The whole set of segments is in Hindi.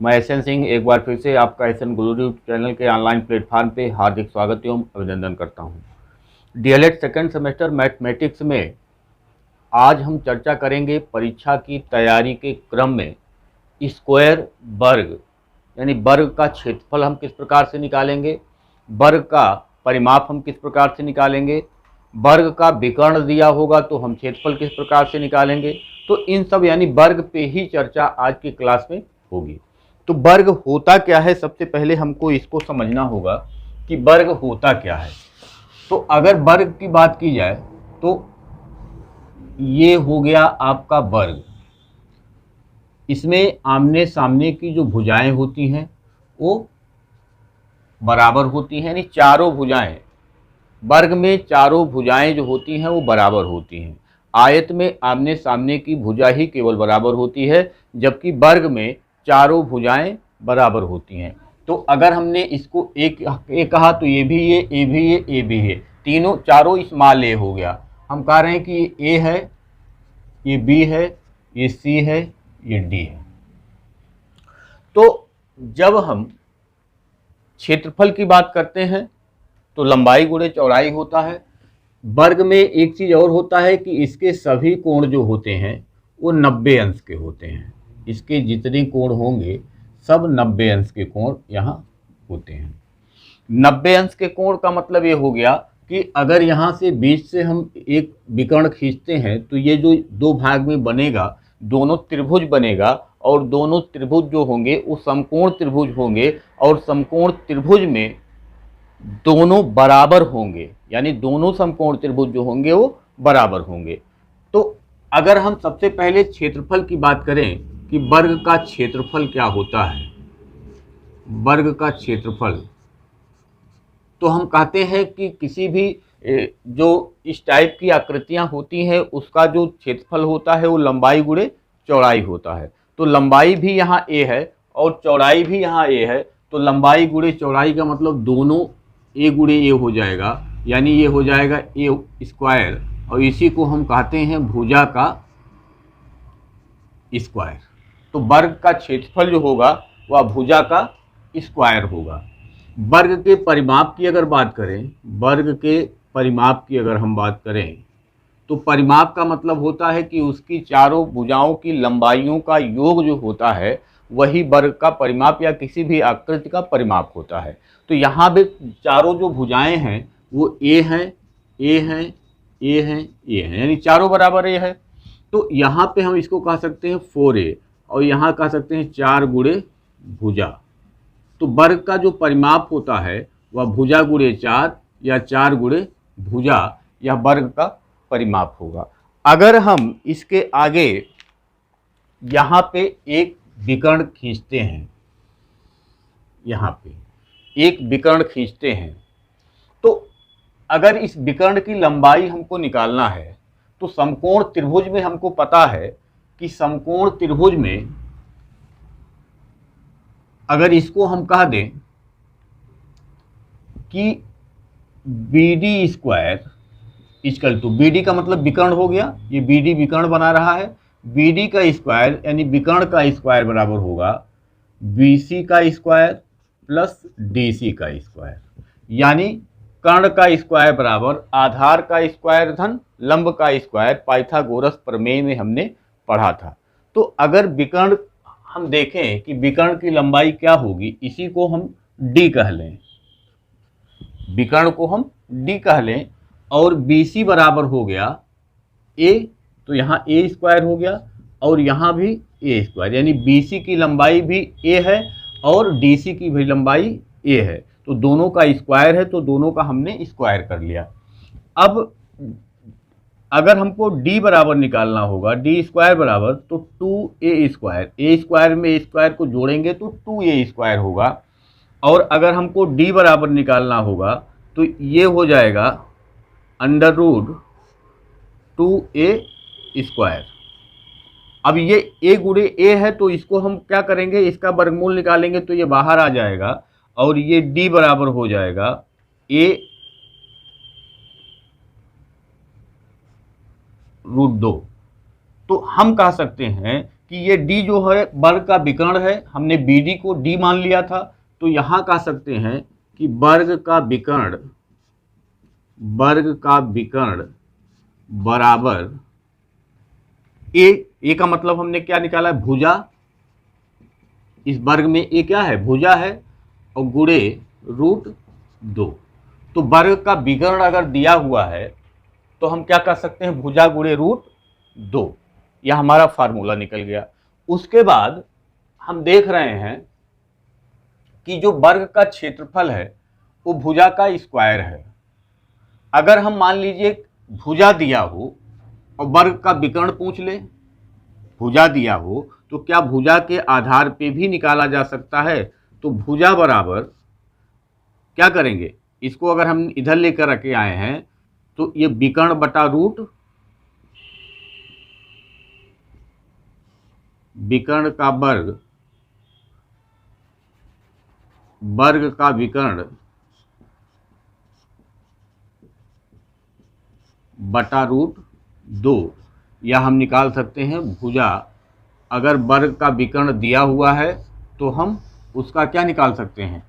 मैं एसएन सिंह एक बार फिर से आपका एसएन गुरु चैनल के ऑनलाइन प्लेटफॉर्म पे हार्दिक स्वागत एवं अभिनंदन करता हूं। डीएलएड सेकंड सेमेस्टर मैथमेटिक्स में आज हम चर्चा करेंगे परीक्षा की तैयारी के क्रम में स्क्वायर वर्ग यानी वर्ग का क्षेत्रफल हम किस प्रकार से निकालेंगे, वर्ग का परिमाप हम किस प्रकार से निकालेंगे, वर्ग का विकर्ण दिया होगा तो हम क्षेत्रफल किस प्रकार से निकालेंगे। तो इन सब यानी वर्ग पे ही चर्चा आज की क्लास में होगी। तो वर्ग होता क्या है, सबसे पहले हमको इसको समझना होगा कि वर्ग होता क्या है। तो अगर वर्ग की बात की जाए तो ये हो गया आपका वर्ग। इसमें आमने सामने की जो भुजाएं होती हैं वो बराबर होती हैं, यानी चारों भुजाएं, वर्ग में चारों भुजाएं जो होती हैं वो बराबर होती हैं। आयत में आमने सामने की भुजा ही केवल बराबर होती है, जबकि वर्ग में चारों भुजाएं बराबर होती हैं। तो अगर हमने इसको एक कहा तो ये भी ये भी ये भी है, तीनों चारों स्मॉल ए हो गया। हम कह रहे हैं कि ये ए है, ये बी है, ये सी है, ये डी है। तो जब हम क्षेत्रफल की बात करते हैं तो लंबाई गुणे चौड़ाई होता है। वर्ग में एक चीज़ और होता है कि इसके सभी कोण जो होते हैं वो 90 अंश के होते हैं। इसके जितने कोण होंगे सब 90 अंश के कोण यहाँ होते हैं। 90 अंश के कोण का मतलब ये हो गया कि अगर यहाँ से बीच से हम एक विकर्ण खींचते हैं तो ये जो दो भाग में बनेगा, दोनों त्रिभुज बनेगा, और दोनों त्रिभुज जो होंगे वो समकोण त्रिभुज होंगे, और समकोण त्रिभुज में दोनों बराबर होंगे, यानी दोनों समकोण त्रिभुज जो होंगे वो बराबर होंगे। तो अगर हम सबसे पहले क्षेत्रफल की बात करें कि वर्ग का क्षेत्रफल क्या होता है, वर्ग का क्षेत्रफल, तो हम कहते हैं कि किसी भी जो इस टाइप की आकृतियां होती हैं उसका जो क्षेत्रफल होता है वो लंबाई गुणे चौड़ाई होता है। तो लंबाई भी यहाँ ए है और चौड़ाई भी यहाँ ए है, तो लंबाई गुणे चौड़ाई का मतलब दोनों ए गुणे ए हो जाएगा, यानी ये हो जाएगा ए स्क्वायर, और इसी को हम कहते हैं भुजा का स्क्वायर। तो वर्ग का क्षेत्रफल जो होगा वह भुजा का स्क्वायर होगा। वर्ग के परिमाप की अगर बात करें, वर्ग के परिमाप की अगर हम बात करें तो परिमाप का मतलब होता है कि उसकी चारों भुजाओं की लंबाइयों का योग जो होता है वही वर्ग का परिमाप या किसी भी आकृति का परिमाप होता है। तो यहाँ भी चारों जो भुजाएं हैं वो ए हैं, ए हैं, ए हैं, ए हैं, यानी चारों बराबर ए है। तो यहाँ पे हम इसको कह सकते हैं 4a, और यहाँ कह सकते हैं 4 गुणे भुजा। तो वर्ग का जो परिमाप होता है वह भुजा गुणे 4 या 4 गुणे भुजा, यह वर्ग का परिमाप होगा। अगर हम इसके आगे यहाँ पे एक विकर्ण खींचते हैं, यहाँ पे एक विकर्ण खींचते हैं, तो अगर इस विकर्ण की लंबाई हमको निकालना है तो समकोण त्रिभुज में हमको पता है कि समकोण त्रिभुज में अगर इसको हम कह दें कि B D square equal to, B D का मतलब विकर्ण हो गया, ये बी डी विकर्ण बना रहा है, बी डी का स्क्वायर यानी विकर्ण का स्क्वायर बराबर होगा बी सी का स्क्वायर प्लस डी सी का स्क्वायर, यानी कर्ण का स्क्वायर बराबर आधार का स्क्वायर धन लंब का स्क्वायर, पाइथागोरस प्रमेय में हमने पढ़ा था। तो अगर विकर्ण हम देखें कि विकर्ण की लंबाई क्या होगी, इसी को हम डी कह लें, विकर्ण को हम डी कह लें, और बी सी बराबर हो गया ए, तो यहाँ ए स्क्वायर हो गया और यहाँ भी ए स्क्वायर, यानी बी सी की लंबाई भी ए है और डी सी की भी लंबाई ए है, तो दोनों का स्क्वायर है, तो दोनों का हमने स्क्वायर कर लिया। अब अगर हमको d बराबर निकालना होगा, डी स्क्वायर बराबर तो 2a स्क्वायर, ए स्क्वायर में ए स्क्वायर को जोड़ेंगे तो 2a स्क्वायर होगा, और अगर हमको d बराबर निकालना होगा तो ये हो जाएगा अंडर रूट 2a स्क्वायर। अब ये a गुणे a है तो इसको हम क्या करेंगे, इसका वर्गमूल निकालेंगे तो ये बाहर आ जाएगा, और ये d बराबर हो जाएगा a रूट 2। तो हम कह सकते हैं कि ये डी जो है वर्ग का विकर्ण है, हमने बी डी को डी मान लिया था, तो यहाँ कह सकते हैं कि वर्ग का विकर्ण बराबर ए का मतलब हमने क्या निकाला है, भुजा। इस वर्ग में ए क्या है, भुजा है, और गुणे √2। तो वर्ग का विकर्ण अगर दिया हुआ है तो हम क्या कर सकते हैं, भुजा गुणे √2। यह हमारा फार्मूला निकल गया। उसके बाद हम देख रहे हैं कि जो वर्ग का क्षेत्रफल है वो भुजा का स्क्वायर है। अगर हम मान लीजिए भुजा दिया हो और वर्ग का विकर्ण पूछ ले, भुजा दिया हो तो क्या भुजा के आधार पे भी निकाला जा सकता है। तो भुजा बराबर क्या करेंगे, इसको अगर हम इधर लेकर रखे आए हैं तो ये विकर्ण बटा रूट, विकर्ण का वर्ग, वर्ग का विकर्ण बटा √2, या हम निकाल सकते हैं भुजा। अगर वर्ग का विकर्ण दिया हुआ है तो हम उसका क्या निकाल सकते हैं,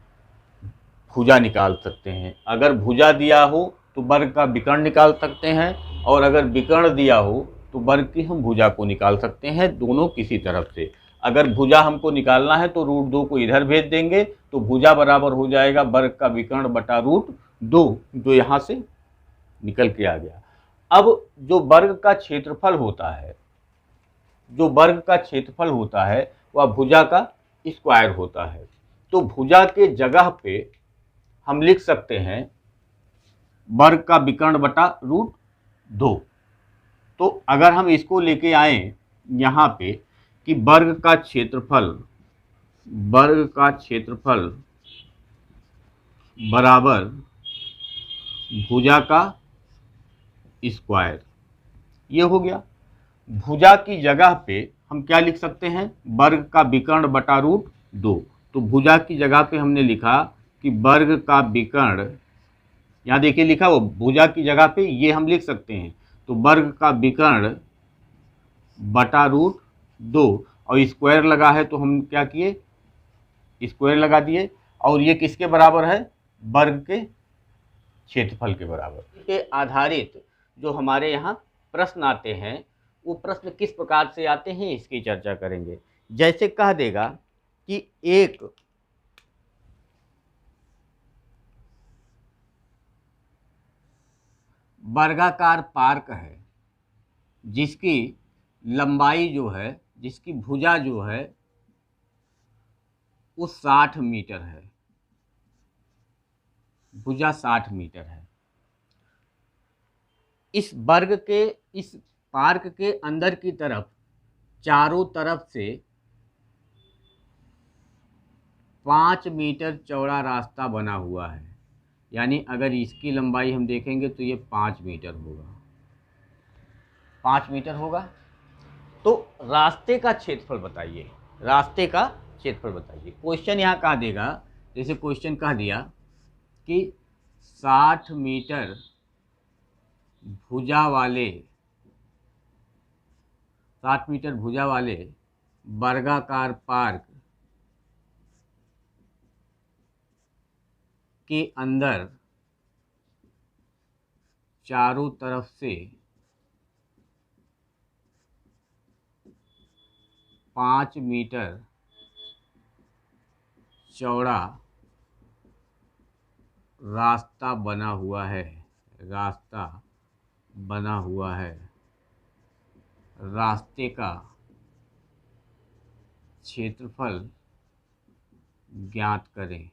भुजा निकाल सकते हैं। अगर भुजा दिया हो तो वर्ग का विकर्ण निकाल सकते हैं, और अगर विकर्ण दिया हो तो वर्ग की हम भुजा को निकाल सकते हैं, दोनों किसी तरफ से। अगर भुजा हमको निकालना है तो √2 को इधर भेज देंगे, तो भुजा बराबर हो जाएगा वर्ग का विकर्ण बटा √2, जो यहाँ से निकल के आ गया। अब जो वर्ग का क्षेत्रफल होता है, जो वर्ग का क्षेत्रफल होता है वह भुजा का स्क्वायर होता है। तो भुजा के जगह पे हम लिख सकते हैं वर्ग का विकर्ण बटा √2। तो अगर हम इसको लेके आए यहाँ पे कि वर्ग का क्षेत्रफल बराबर भुजा का स्क्वायर, ये हो गया। भुजा की जगह पे हम क्या लिख सकते हैं, वर्ग का विकर्ण बटा √2। तो भुजा की जगह पे हमने लिखा कि वर्ग का विकर्ण, यहाँ देखिए लिखा वो भुजा की जगह पे ये हम लिख सकते हैं, तो वर्ग का विकर्ण बटा √2, और स्क्वायर लगा है तो हम क्या किए, स्क्वायर लगा दिए। और ये किसके बराबर है, वर्ग के क्षेत्रफल के बराबर। के आधारित जो हमारे यहाँ प्रश्न आते हैं वो प्रश्न किस प्रकार से आते हैं इसकी चर्चा करेंगे। जैसे कह देगा कि एक वर्गाकार पार्क है जिसकी लंबाई जो है, जिसकी भुजा जो है वो 60 मीटर है, भुजा 60 मीटर है। इस वर्ग के, इस पार्क के अंदर की तरफ चारों तरफ से 5 मीटर चौड़ा रास्ता बना हुआ है। यानी अगर इसकी लंबाई हम देखेंगे तो ये 5 मीटर होगा, 5 मीटर होगा। तो रास्ते का क्षेत्रफल बताइए, रास्ते का क्षेत्रफल बताइए। क्वेश्चन यहाँ कह देगा, जैसे क्वेश्चन कह दिया कि 60 मीटर भुजा वाले, 60 मीटर भुजा वाले वर्गाकार पार्क के अंदर चारों तरफ से 5 मीटर चौड़ा रास्ता बना हुआ है, रास्ता बना हुआ है। रास्ते का क्षेत्रफल ज्ञात करें।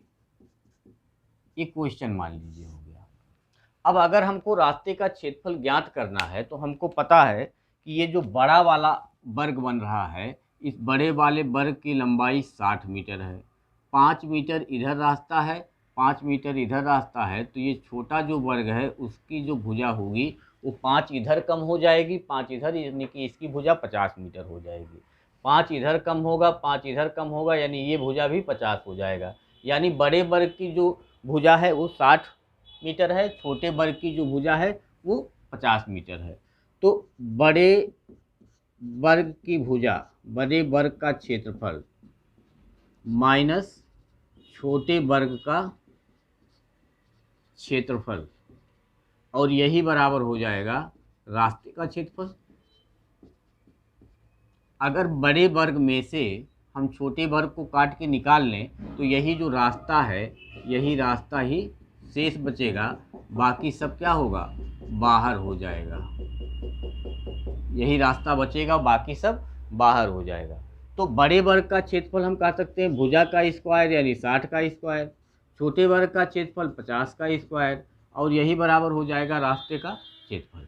ये क्वेश्चन मान लीजिए हो गया। अब अगर हमको रास्ते का क्षेत्रफल ज्ञात करना है तो हमको पता है कि ये जो बड़ा वाला वर्ग बन रहा है, इस बड़े वाले वर्ग की लंबाई 60 मीटर है, 5 मीटर इधर रास्ता है, 5 मीटर इधर रास्ता है। तो ये छोटा जो वर्ग है उसकी जो भुजा होगी वो 5 इधर कम हो जाएगी, 5 इधर, यानी कि इसकी भुजा 50 मीटर हो जाएगी। 5 इधर कम होगा, 5 इधर कम होगा, यानी ये भुजा भी 50 हो जाएगा। यानी बड़े वर्ग की जो भुजा है वो 60 मीटर है, छोटे वर्ग की जो भुजा है वो 50 मीटर है। तो बड़े वर्ग की भुजा बड़े वर्ग का क्षेत्रफल माइनस छोटे वर्ग का क्षेत्रफल, और यही बराबर हो जाएगा रास्ते का क्षेत्रफल। अगर बड़े वर्ग में से हम छोटे वर्ग को काट के निकाल लें तो यही जो रास्ता है, यही रास्ता ही शेष बचेगा, बाकी सब क्या होगा, बाहर हो जाएगा। यही रास्ता बचेगा, बाकी सब बाहर हो जाएगा। तो बड़े वर्ग का क्षेत्रफल हम कह सकते हैं भुजा का स्क्वायर यानी 60 का स्क्वायर, छोटे वर्ग का क्षेत्रफल 50 का स्क्वायर, और यही बराबर हो जाएगा रास्ते का क्षेत्रफल।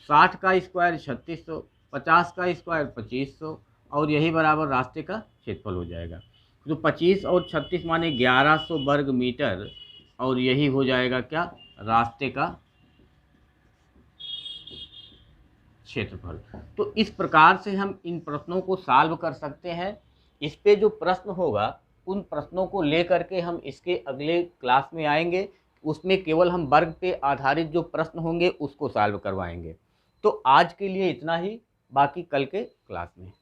60 का स्क्वायर 3600, 50 का स्क्वायर 2500, और यही बराबर रास्ते का क्षेत्रफल हो जाएगा। तो 25 और 36 माने 1100 वर्ग मीटर, और यही हो जाएगा क्या, रास्ते का क्षेत्रफल। तो इस प्रकार से हम इन प्रश्नों को सॉल्व कर सकते हैं। इस पे जो प्रश्न होगा उन प्रश्नों को लेकर के हम इसके अगले क्लास में आएंगे, उसमें केवल हम वर्ग पे आधारित जो प्रश्न होंगे उसको सॉल्व करवाएंगे। तो आज के लिए इतना ही, बाकी कल के क्लास में।